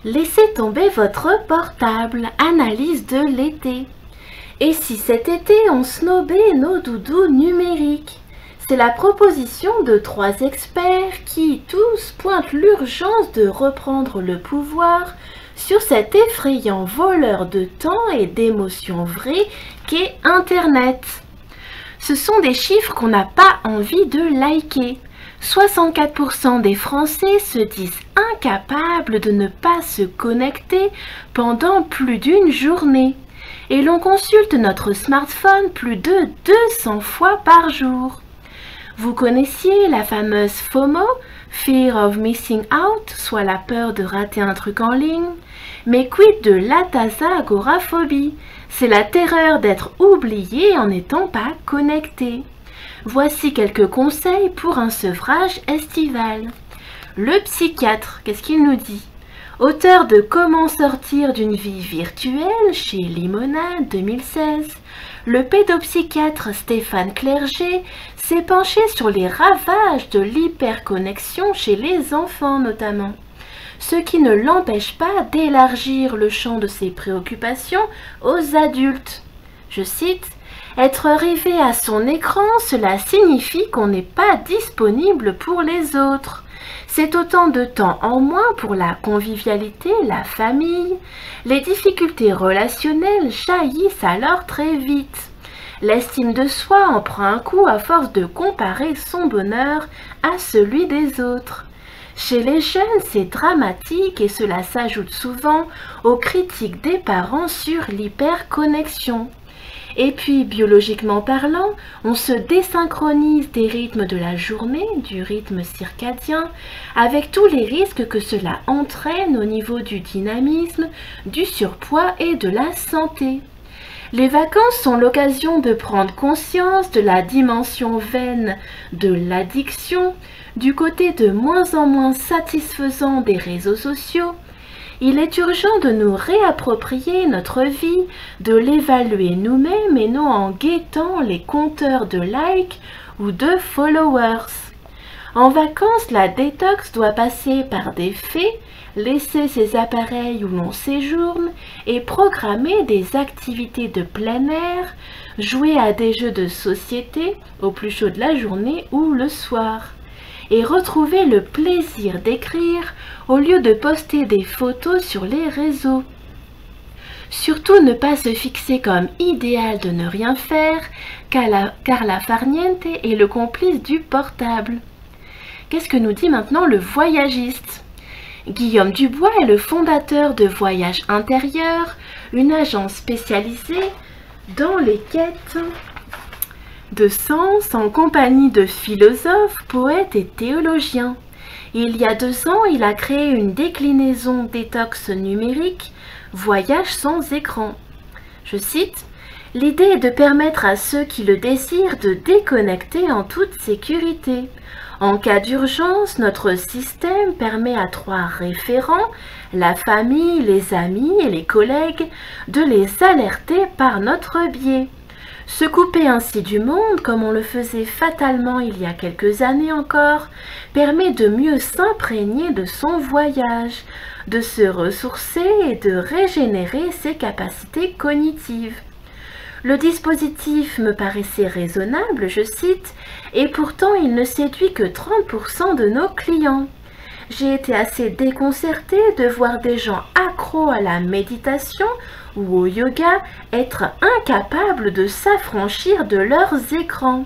Laissez tomber votre portable, analyse de l'été. Et si cet été on snobait nos doudous numériques? C'est la proposition de 3 experts qui tous pointent l'urgence de reprendre le pouvoir sur cet effrayant voleur de temps et d'émotions vraies qu'est Internet. Ce sont des chiffres qu'on n'a pas envie de liker. 64% des Français se disent incapables de ne pas se connecter pendant plus d'une journée. Et l'on consulte notre smartphone plus de 200 fois par jour. Vous connaissiez la fameuse FOMO, Fear of Missing Out, soit la peur de rater un truc en ligne? Mais quid de l'atasagoraphobie? C'est la terreur d'être oublié en n'étant pas connecté. Voici quelques conseils pour un sevrage estival. Le psychiatre, qu'est-ce qu'il nous dit? Auteur de Comment sortir d'une vie virtuelle chez Limonade 2016, le pédopsychiatre Stéphane Clerget s'est penché sur les ravages de l'hyperconnexion chez les enfants notamment, ce qui ne l'empêche pas d'élargir le champ de ses préoccupations aux adultes. Je cite: « Être rivé à son écran, cela signifie qu'on n'est pas disponible pour les autres. C'est autant de temps en moins pour la convivialité, la famille. Les difficultés relationnelles jaillissent alors très vite. L'estime de soi en prend un coup à force de comparer son bonheur à celui des autres. Chez les jeunes, c'est dramatique et cela s'ajoute souvent aux critiques des parents sur l'hyperconnexion. Et puis, biologiquement parlant, on se désynchronise des rythmes de la journée, du rythme circadien, avec tous les risques que cela entraîne au niveau du dynamisme, du surpoids et de la santé. Les vacances sont l'occasion de prendre conscience de la dimension vaine de l'addiction, du côté de moins en moins satisfaisant des réseaux sociaux. Il est urgent de nous réapproprier notre vie, de l'évaluer nous-mêmes et non en guettant les compteurs de likes ou de followers. En vacances, la détox doit passer par des faits, laisser ses appareils où l'on séjourne et programmer des activités de plein air, jouer à des jeux de société au plus chaud de la journée ou le soir. Et retrouver le plaisir d'écrire au lieu de poster des photos sur les réseaux. Surtout ne pas se fixer comme idéal de ne rien faire, car la farniente est le complice du portable. Qu'est-ce que nous dit maintenant le voyagiste? Guillaume Dubois est le fondateur de Voyage Intérieur, une agence spécialisée dans les quêtes de sens en compagnie de philosophes, poètes et théologiens. Il y a 2 ans, il a créé une déclinaison détox numérique, Voyage sans écran. Je cite: « L'idée est de permettre à ceux qui le désirent de déconnecter en toute sécurité. En cas d'urgence, notre système permet à 3 référents, la famille, les amis et les collègues, de les alerter par notre biais. Se couper ainsi du monde, comme on le faisait fatalement il y a quelques années encore, permet de mieux s'imprégner de son voyage, de se ressourcer et de régénérer ses capacités cognitives. Le dispositif me paraissait raisonnable, je cite, et pourtant il ne séduit que 30% de nos clients. J'ai été assez déconcertée de voir des gens accros à la méditation ou au yoga être incapables de s'affranchir de leurs écrans.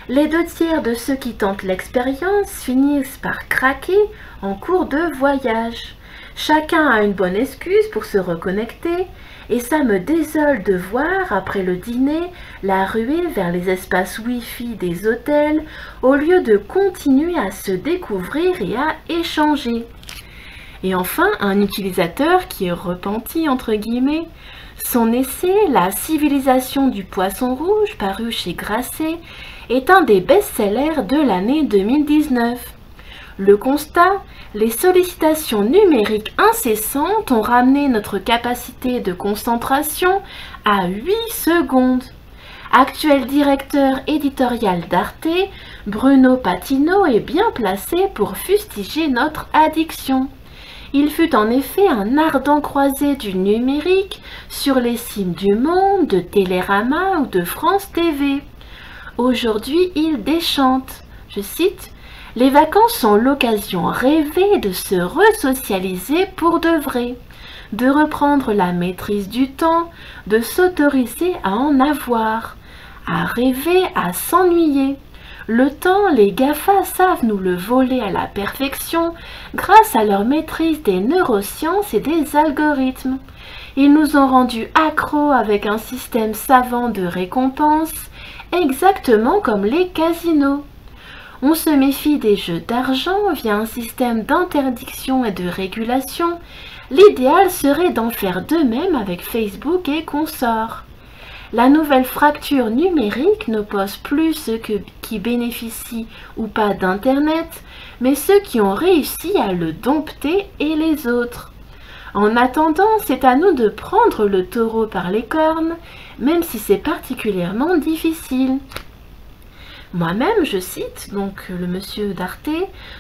Les 2/3 de ceux qui tentent l'expérience finissent par craquer en cours de voyage. Chacun a une bonne excuse pour se reconnecter, et ça me désole de voir, après le dîner, la ruée vers les espaces Wi-Fi des hôtels, au lieu de continuer à se découvrir et à échanger. » Et enfin, un utilisateur qui est repenti, entre guillemets, son essai « La civilisation du poisson rouge » paru chez Grasset est un des best-sellers de l'année 2019. Le constat: les sollicitations numériques incessantes ont ramené notre capacité de concentration à 8 secondes. Actuel directeur éditorial d'Arte, Bruno Patino est bien placé pour fustiger notre addiction. Il fut en effet un ardent croisé du numérique sur les cimes du Monde, de Télérama ou de France TV. Aujourd'hui, il déchante. Je cite, « Les vacances sont l'occasion rêvée de se resocialiser pour de vrai, de reprendre la maîtrise du temps, de s'autoriser à en avoir, à rêver, à s'ennuyer. Le temps, les GAFA savent nous le voler à la perfection grâce à leur maîtrise des neurosciences et des algorithmes. Ils nous ont rendus accros avec un système savant de récompense, exactement comme les casinos. On se méfie des jeux d'argent via un système d'interdiction et de régulation. L'idéal serait d'en faire de même avec Facebook et consorts. La nouvelle fracture numérique n'oppose plus ceux qui bénéficient ou pas d'Internet, mais ceux qui ont réussi à le dompter et les autres. En attendant, c'est à nous de prendre le taureau par les cornes, même si c'est particulièrement difficile. Moi-même, je cite donc le monsieur d'Arte,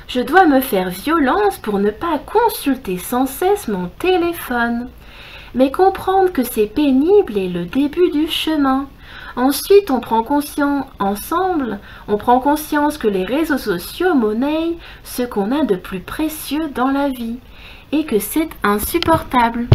je dois me faire violence pour ne pas consulter sans cesse mon téléphone. Mais comprendre que c'est pénible est le début du chemin. Ensuite, on prend conscience que les réseaux sociaux monnaient ce qu'on a de plus précieux dans la vie et que c'est insupportable.